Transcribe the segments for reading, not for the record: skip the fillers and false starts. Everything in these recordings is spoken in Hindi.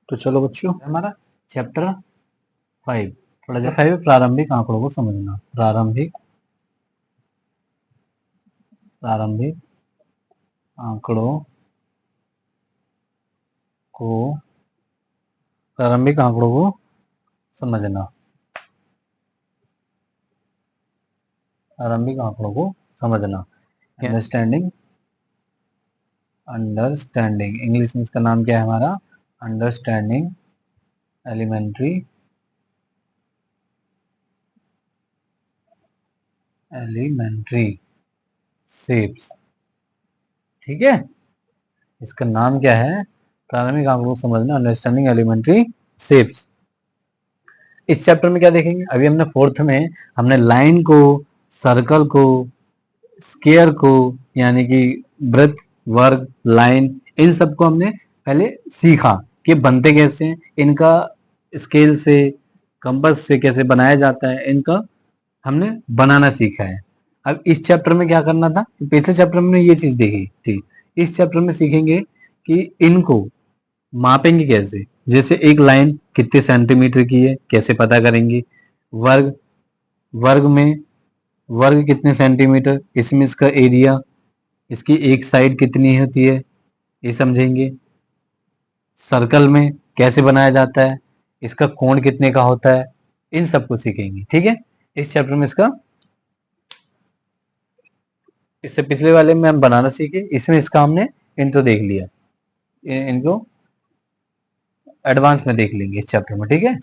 तो चलो बच्चों, हमारा चैप्टर 5 थोड़ा सा 5 प्रारंभिक आंकड़ों को समझना। प्रारंभिक आंकड़ों को प्रारंभिक आंकड़ों को समझना। प्रारंभिक आंकड़ों को समझना। अंडरस्टैंडिंग इंग्लिश में इसका नाम क्या है हमारा? Understanding elementary shapes. ठीक है, इसका नाम क्या है? प्रारंभिक आंकड़ों को समझना, अंडरस्टैंडिंग एलिमेंट्री शेप्स। इस चैप्टर में क्या देखेंगे? अभी हमने फोर्थ में हमने लाइन को, सर्कल को, स्क्वायर को, यानी कि वृत्त, वर्ग, लाइन, इन सबको हमने पहले सीखा कि बनते कैसे हैं, इनका स्केल से, कंपास से कैसे बनाया जाता है, इनका हमने बनाना सीखा है। अब इस चैप्टर में क्या करना था? पिछले चैप्टर में ये चीज देखी थी, इस चैप्टर में सीखेंगे कि इनको मापेंगे कैसे। जैसे एक लाइन कितने सेंटीमीटर की है, कैसे पता करेंगे। वर्ग, वर्ग में वर्ग कितने सेंटीमीटर, इसमें इसका एरिया, इसकी एक साइड कितनी होती है, ये समझेंगे। सर्कल में कैसे बनाया जाता है, इसका कोण कितने का होता है, इन सबको सीखेंगे। ठीक है, इस चैप्टर में इसका, इससे पिछले वाले में हम बनाना सीखे, इसमें इसका हमने इनको देख लिया, इनको एडवांस में देख लेंगे इस चैप्टर में। ठीक है,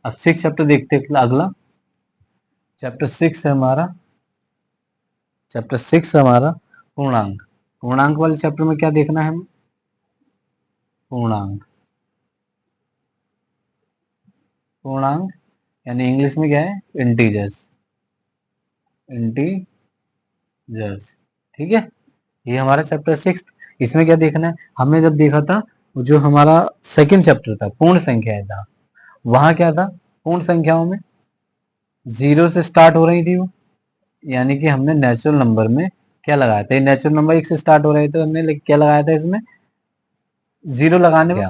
अब 6 चैप्टर देखते हैं। अगला चैप्टर 6 है हमारा, चैप्टर 6 है हमारा पूर्णांक। पूर्णांक वाले चैप्टर में क्या देखना है हमें? पूर्णांक, पूर्णांक यानी इंग्लिश में क्या है? Integers, integers. ठीक है, ये हमारा चैप्टर 6। इसमें क्या देखना है? हमने जब देखा था जो हमारा सेकंड चैप्टर था, पूर्ण संख्याएं था, वहां क्या था? पूर्ण संख्याओं में 0 से स्टार्ट हो रही थी वो, यानी कि हमने नेचुरल नंबर में क्या लगाया था? नेचुरल नंबर 1 से स्टार्ट हो रहे थे, हमने क्या लगाया था इसमें? 0 लगाने में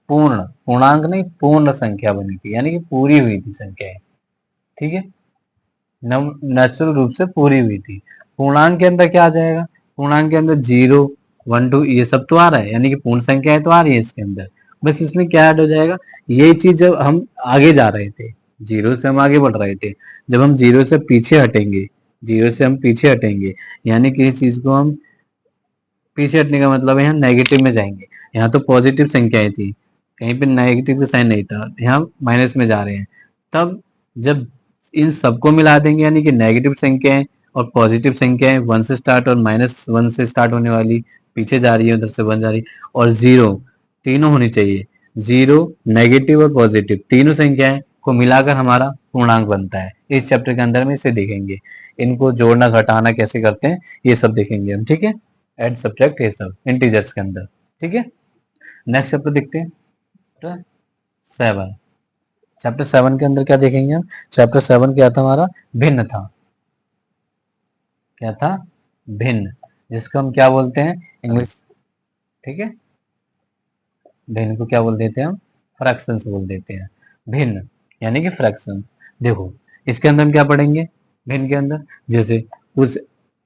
पूर्ण, पूर्णांक नहीं, पूर्ण संख्या बनी थी, यानी कि पूरी हुई थी संख्याएं। ठीक है, नेचुरल रूप से पूरी हुई थी। पूर्णांक के अंदर क्या आ जाएगा? पूर्णांक के अंदर 0, 1, 2 ये सब तो आ रहा है, यानी कि पूर्ण संख्याएं तो आ रही है इसके अंदर। बस इसमें क्या ऐड हो जाएगा? यही चीज जब हम आगे जा रहे थे, 0 से हम आगे बढ़ रहे थे, जब हम 0 से पीछे हटेंगे, 0 से हम पीछे हटेंगे, यानी किसी चीज को हम पीछे हटने का मतलब है यहाँ नेगेटिव में जाएंगे। यहाँ तो पॉजिटिव संख्याएं थी, कहीं पे नेगेटिव का साइन नहीं था, यहाँ माइनस में जा रहे हैं। तब जब इन सबको मिला देंगे, यानी कि नेगेटिव संख्याएं और पॉजिटिव संख्याएं 1 से स्टार्ट और -1 से स्टार्ट होने वाली पीछे जा रही है, उधर से 1 जा रही है, और 0 तीनों होनी चाहिए। 0, नेगेटिव और पॉजिटिव तीनों संख्याएं को मिलाकर हमारा पूर्णांक बनता है। इस चैप्टर के अंदर में इसे देखेंगे, इनको जोड़ना घटाना कैसे करते हैं ये सब देखेंगे हम। ठीक है, एड सब्ट्रैक्ट ये सब इंटीजर्स के अंदर। ठीक है, नेक्स्ट चैप्टर देखते हैं, चैप्टर 7। चैप्टर 7 के अंदर क्या देखेंगे हम? चैप्टर 7 क्या था हमारा? भिन्न था। क्या था? भिन्न, जिसको हम क्या बोलते हैं इंग्लिश? ठीक है, भिन्न को क्या बोल देते हैं हम? फ्रैक्शंस बोल देते हैं। भिन्न यानी कि फ्रैक्शंस। देखो इसके अंदर हम क्या पढ़ेंगे भिन्न के अंदर? जैसे कुछ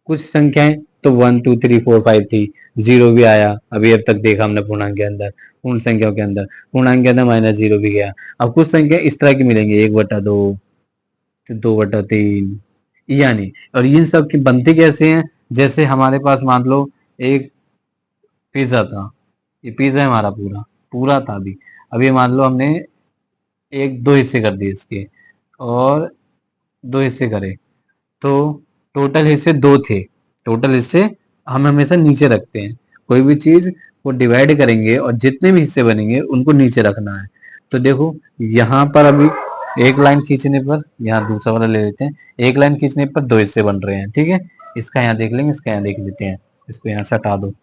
कुछ संख्याएं तो 1, 2, 3, 4, 5 थी, 0 भी आया, अभी अब तक देखा हमने पूर्णांक के अंदर, पूर्ण संख्याओं के अंदर, पूर्णांक के अंदर -0 भी गया। अब कुछ संख्या इस तरह की मिलेंगे, 1/2, 2/3, यानी, और इन सब की बनती कैसे हैं? जैसे हमारे पास मान लो एक पिज्जा था, ये पिज्जा है हमारा पूरा पूरा था। अभी अभी मान लो हमने एक दो हिस्से कर दिए इसके, और 2 हिस्से करे, तो टोटल हिस्से 2 थे। टोटल हिस्से हम हमेशा नीचे रखते हैं, कोई भी चीज को डिवाइड करेंगे और जितने भी हिस्से बनेंगे उनको नीचे रखना है। तो देखो यहाँ पर अभी एक लाइन खींचने पर, यहाँ दूसरा वाला ले लेते हैं, एक लाइन खींचने पर 2 हिस्से बन रहे हैं। ठीक है, इसका यहाँ देख लेंगे, इसका यहाँ देख लेते हैं, इसको यहाँ से हटा दो।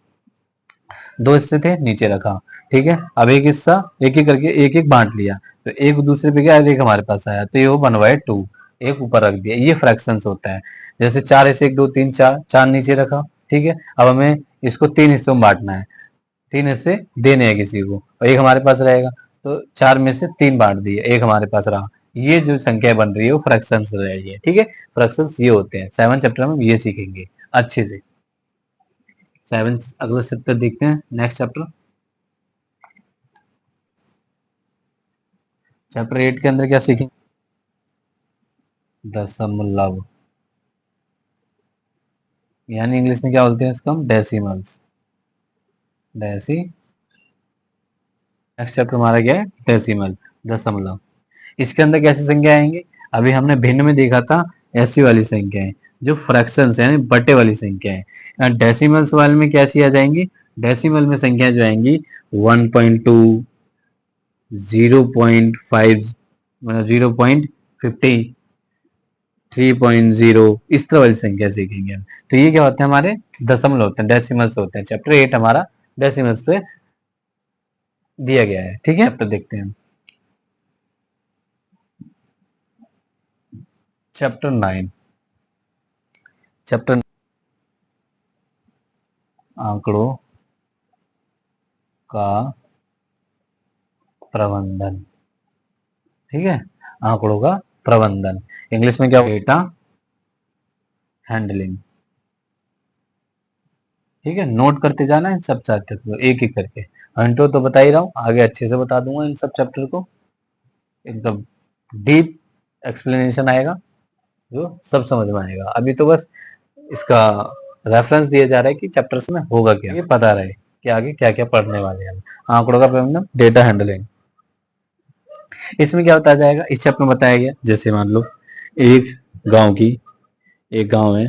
2 हिस्से थे, नीचे रखा। ठीक है, अब एक हिस्सा एक एक करके एक एक बांट लिया, तो एक दूसरे पे गया, एक हमारे पास आया, तो ये वो 1/2 एक ऊपर रख दिया। ये फ्रैक्शंस होता है। जैसे 4 हिस्से, 1, 2, 3, 4, 4 नीचे रखा। ठीक है, अब हमें इसको 3 हिस्सों में बांटना है, 3 हिस्से देने हैं किसी को और एक हमारे पास रहेगा, तो 4 में से 3 बांट दिए, एक हमारे पास रहा। ये जो संख्या बन रही है वो फ्रैक्शंस रह रही है, ठीक है। फ्रैक्शंस ये होते हैं। 7 चैप्टर में हम ये सीखेंगे अच्छे से। 7 अगला चैप्टर देखते हैं, नेक्स्ट चैप्टर। चैप्टर 8 के अंदर क्या सीखेंगे? दशमलव, यानी इंग्लिश में क्या बोलते हैं इसको हम? डेसिमल्स। डेसी नेक्स्ट चैप्टर हमारा क्या है? डेसिमल, दशमलव। इसके अंदर कैसी संख्या आएंगे? अभी हमने भिन्न में देखा था ऐसी वाली संख्याएं जो फ्रैक्शंस यानी बटे वाली संख्याएं। डेसिमल्स वाले में कैसी आ जाएंगी? डेसिमल में संख्या जो आएंगी 1.2, 0.5, मतलब 0.50, 3.0, इस तरह वाली संख्या सीखेंगे हम। तो ये क्या होते हैं? हमारे दशमलव होते हैं, डेसिमल्स होते हैं। चैप्टर 8 हमारा डेसिमल्स पे दिया गया है, ठीक है। चैप्टर देखते हैं, चैप्टर 9। चैप्टर आंकड़ों का प्रबंधन, ठीक है। आंकड़ों का प्रबंधन, इंग्लिश में क्या? डेटा हैंडलिंग, ठीक है। नोट करते जाना इन सब चैप्टर को एक एक करके। इंट्रो तो बता ही रहा हूँ, आगे अच्छे से बता दूंगा इन सब चैप्टर को, एकदम डीप एक्सप्लेनेशन आएगा जो सब समझ में आएगा। अभी तो बस इसका रेफरेंस दिया जा रहा है कि चैप्टर्स में होगा क्या, ये पता रहे कि आगे क्या क्या पढ़ने वाले हैं। आंकड़ों का प्रबंधन, डेटा हैंडलिंग, इसमें क्या बताया जाएगा? इस चैप्टर में बताया गया, जैसे मान लो एक गांव की, एक गांव है,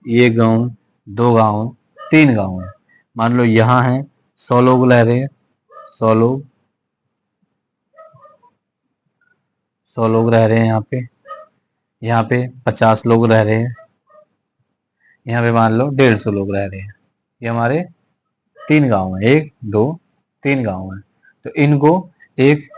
ये गांव, 2 गांव, 3 गांव है। मान लो यहाँ है 100 लोग रह रहे हैं, 100 लोग, 100 लोग रह रहे हैं यहाँ पे 50 लोग रह रहे हैं, यहाँ पे मान लो 150 लोग रह रहे हैं। ये हमारे 3 गांव है, 1 2 3 गांव है। तो इनको एक,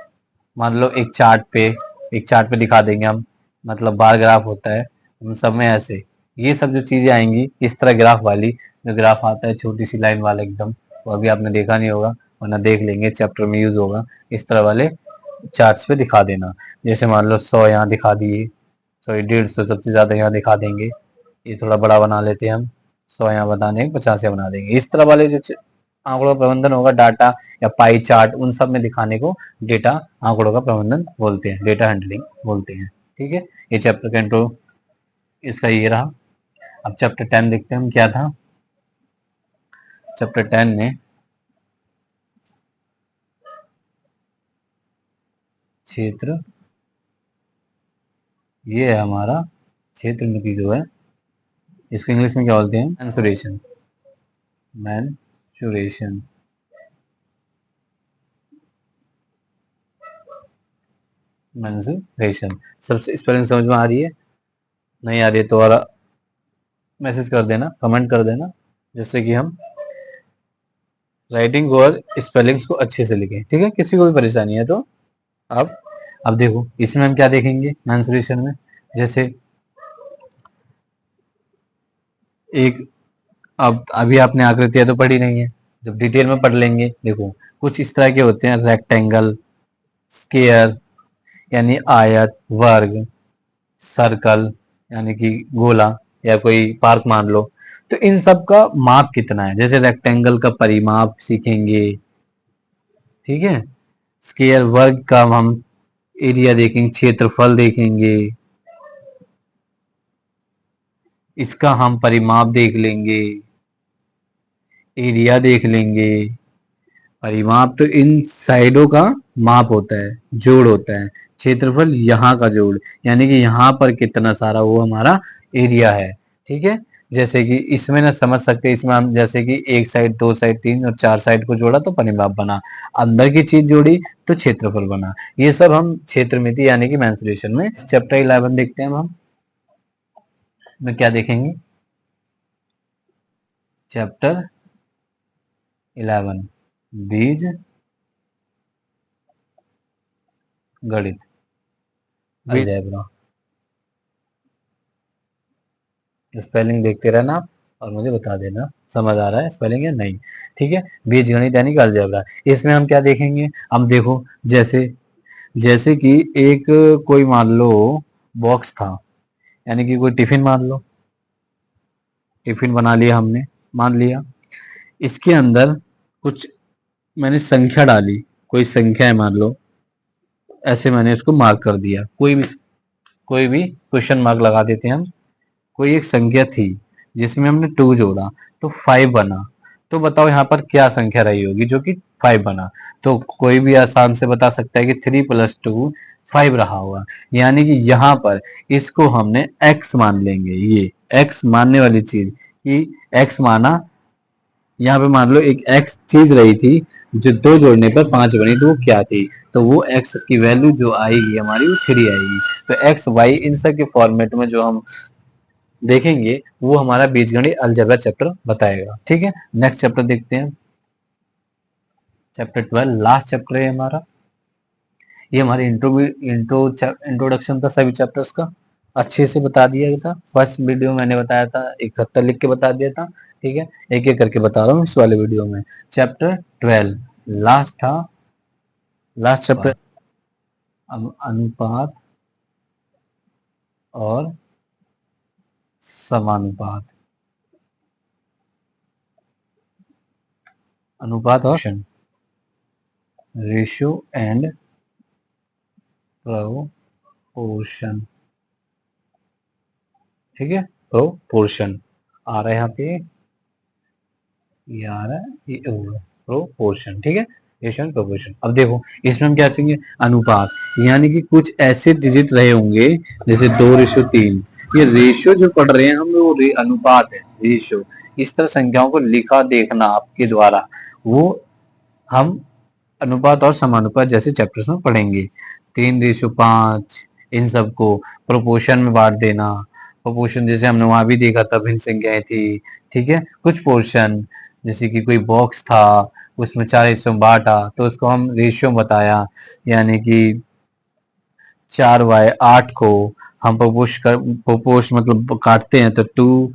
मान लो एक चार्ट पे दिखा देंगे हम, मतलब बार ग्राफ होता है उन सब में ऐसे ये सब जो चीजें आएंगी इस तरह ग्राफ वाली, जो ग्राफ आता है छोटी सी लाइन वाला एकदम, वो अभी आपने देखा नहीं होगा वरना देख लेंगे, चैप्टर में यूज होगा। इस तरह वाले चार्ट्स पे दिखा देना, जैसे मान लो 100 यहाँ दिखा दिए, सॉरी 150 सबसे ज्यादा यहाँ दिखा देंगे, ये थोड़ा बड़ा बना लेते हैं हम, 100 यहाँ बताने 50 यहाँ बना देंगे। इस तरह वाले जो आंकड़ों का प्रबंधन होगा, डाटा या पाई चार्ट उन सब में दिखाने को डेटा आंकड़ों का प्रबंधन बोलते हैं, डेटा हैंडलिंग बोलते हैं, ठीक है। ये चैप्टर का इंट्रो इसका ये रहा। अब चैप्टर 10 देखते हैं हम क्या था। चैप्टर 10 में क्षेत्र, ये है हमारा क्षेत्र मिति जो है, इसको इंग्लिश में क्या बोलते हैं? Mensuration, mensuration, mensuration. सबसे स्पेलिंग समझ में आ रही है? नहीं आ रही है तो और मैसेज कर देना, कमेंट कर देना, जिससे कि हम राइटिंग और स्पेलिंग्स को अच्छे से लिखें, ठीक है। किसी को भी परेशानी है तो अब अब देखो इसमें हम क्या देखेंगे मेंसुरेशन में, जैसे एक, अब अभी आपने आकृतियां तो पढ़ी नहीं है, जब डिटेल में पढ़ लेंगे। देखो कुछ इस तरह के होते हैं, रेक्टेंगल, स्क्वायर यानी आयत, वर्ग, सर्कल यानी कि गोला, या कोई पार्क मान लो। तो इन सब का माप कितना है? जैसे रेक्टेंगल का परिमाप सीखेंगे, ठीक है। स्क्वायर वर्ग का हम एरिया देखेंगे, क्षेत्रफल देखेंगे, इसका हम परिमाप देख लेंगे, एरिया देख लेंगे। परिमाप तो इन साइडों का माप होता है, जोड़ होता है। क्षेत्रफल यहाँ का जोड़, यानी कि यहाँ पर कितना सारा वो हमारा एरिया है, ठीक है। जैसे कि इसमें ना समझ सकते हैं, इसमें हम जैसे कि एक साइड, 2 साइड, 3 और 4 साइड को जोड़ा तो परिमाप बना, अंदर की चीज जोड़ी तो क्षेत्रफल बना। ये सब हम क्षेत्र मिति यानी कि मेंसुरेशन में चैप्टर 11 देखते हैं हम में क्या देखेंगे? चैप्टर 11 बीज गणित, अलजेब्रा। स्पेलिंग देखते रहना और मुझे बता देना। समझ आ रहा है स्पेलिंग है नहीं, ठीक है। बीजगणित यानी कि अलजेब्रा। इसमें हम क्या देखेंगे, हम देखो जैसे जैसे कि एक कोई मान लो बॉक्स था, यानी कि कोई टिफिन मान लो, टिफिन बना लिया हमने, मान लिया इसके अंदर कुछ मैंने संख्या डाली, कोई संख्या है मान लो, ऐसे मैंने इसको मार्क कर दिया, कोई भी क्वेश्चन मार्क लगा देते हैं हम। कोई एक संख्या थी जिसमें हमने 2 जोड़ा तो 5 बना, तो बताओ यहाँ पर क्या संख्या रही होगी जो कि 5 बना। तो कोई भी आसान से बता सकता है कि 3 + 2 5 रहा होगा, यानी कि यहाँ पर इसको हमने x मान लेंगे। ये x मानने वाली चीज कि x माना, यहाँ पे मान लो एक x चीज रही थी जो 2 जोड़ने पर 5 बनी, तो वो क्या थी, तो वो x की वैल्यू जो आएगी हमारी वो 3 आएगी। तो x y इन सब के फॉर्मेट में जो हम देखेंगे वो हमारा बीजगणित अलजेब्रा चैप्टर बताएगा, ठीक है। नेक्स्ट चैप्टर देखते हैं, चैप्टर 12 लास्ट चैप्टर है हमारा। ये हमारे इंट्रोडक्शन था सभी चैप्टर्स का, अच्छे से बता दिया था। फर्स्ट वीडियो मैंने बताया था, एक खत्ता लिख के बता दिया था, ठीक है। एक एक करके बता रहा हूँ इस वाले वीडियो में। चैप्टर 12 लास्ट था, लास्ट चैप्टर अनुपात और समानुपात, अनुपात और रेशियो एंड प्रोपोर्शन, ठीक है। प्रोपोर्शन आ रहा है यहाँ पे, ये आ रहा है प्रोपोर्शन, ठीक है। Ratio and proportion. अब देखो इसमें हम क्या सीखेंगे, अनुपात, यानी कि कुछ ऐसे डिजिट रहे होंगे जैसे 2:3, ये रेशियो जो पढ़ रहे हैं हम वो अनुपात है, रेशियो। इस तरह संख्याओं को लिखा देखना आपके द्वारा, वो हम अनुपात और समानुपात जैसे चैप्टर्स में पढ़ेंगे। 3:5 इन सबको प्रोपोर्शन में बांट देना, प्रोपोर्शन जैसे हमने वहां भी देखा था, भिन्न संख्याएं थी, ठीक है। कुछ पोर्शन जैसे कि कोई बॉक्स था उसमें 4 हिस्सों में बांटा तो उसको हम रेशियो बताया, यानी कि 4/8 को हम प्रोपोर्श मतलब काटते हैं तो 2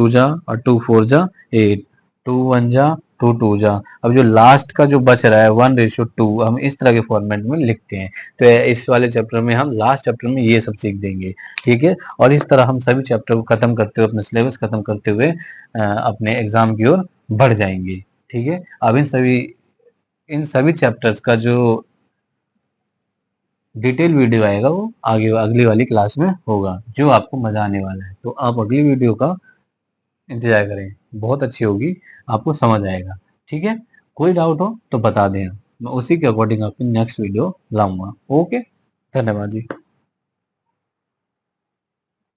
जा और 2 4 जा 8, 2 1 जा 2 2 जा। अब जो लास्ट का जो बच रहा है 1:2 हम इस तरह के फॉर्मेट में लिखते हैं। तो इस वाले चैप्टर में हम लास्ट चैप्टर में ये सब सीख देंगे, ठीक है। और इस तरह हम सभी चैप्टर को खत्म करते हुए, अपने सिलेबस खत्म करते हुए अपने एग्जाम की ओर बढ़ जाएंगे, ठीक है। अब इन सभी चैप्टर्स का जो डिटेल वीडियो आएगा वो आगे अगली वाली क्लास में होगा, जो आपको मजा आने वाला है। तो आप अगली वीडियो का इंतजार करें, बहुत अच्छी होगी, आपको समझ आएगा, ठीक है। कोई डाउट हो तो बता दें, मैं उसी के अकॉर्डिंग आपकी नेक्स्ट वीडियो लाऊंगा। ओके, धन्यवाद जी।